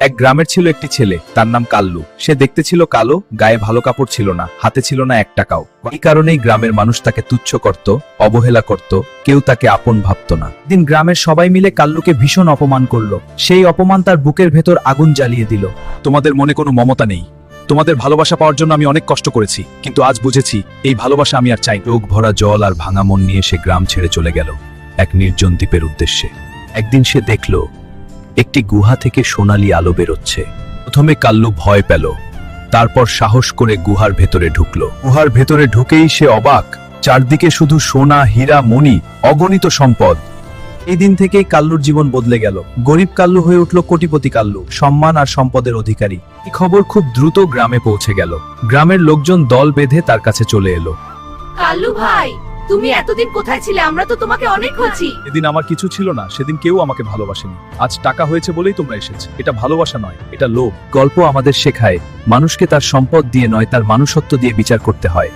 এক গ্রামের ছিল একটি ছেলে, তার নাম কাল্লু। সে দেখতে ছিল কালো, গায়ে ভালো কাপড় ছিল না, হাতে ছিল না 1 টাকাও। এই কারণেই গ্রামের মানুষ তাকে তুচ্ছ করত, অবহেলা করত, কেউ তাকে আপন ভাবত না। দিন গ্রামের সবাই মিলে কাল্লুকে ভীষণ অপমান করলো। সেই অপমান তার বুকের ভেতর আগুন জ্বালিয়ে দিল। তোমাদের মনে কোনো মমতা নেই। তোমাদের ভালোবাসা পাওয়ার জন্য আমি অনেক কষ্ট করেছি, কিন্তু আজ বুঝেছি এই ভালোবাসা আমি আর চাই না। চোখ ভরা জল আর ভাঙা মন নিয়ে সে গ্রাম ছেড়ে চলে গেল এক নির্জন দ্বীপের উদ্দেশ্যে। একদিন সে দেখল একটি গুহা থেকে সোনালী আলো বেরোচ্ছে। প্রথমে কাল্লু ভয় পেল, তারপর সাহস করে গুহার ভেতরে ঢুকলো। গুহার ভেতরে ঢুকেই সে অবাক, চারদিকে শুধু সোনা, হীরা, মণি, অগণিত সম্পদ। এই দিন থেকেই কাল্লুর জীবন বদলে গেল। গরিব কাল্লু হয়ে উঠল কোটিপতি কাল্লু, সম্মান আর সম্পদের অধিকারী। এই খবর খুব দ্রুত গ্রামে পৌঁছে গেল। গ্রামের লোকজন দল বেঁধে তার কাছে চলে এলো। কাল্লু ভাই, তুমি এতদিন কোথায় ছিলে? আমরা তো তোমাকে অনেক খুঁজছি। এদিন আমার কিছু ছিল না, সেদিন কেউ আমাকে ভালোবাসেনি। আজ টাকা হয়েছে বলেই তোমরা এসেছো। এটা ভালোবাসা নয়, এটা লোভ। গল্প আমাদের শেখায় মানুষকে তার সম্পদ দিয়ে নয়, তার মানুষত্ব দিয়ে বিচার করতে হয়।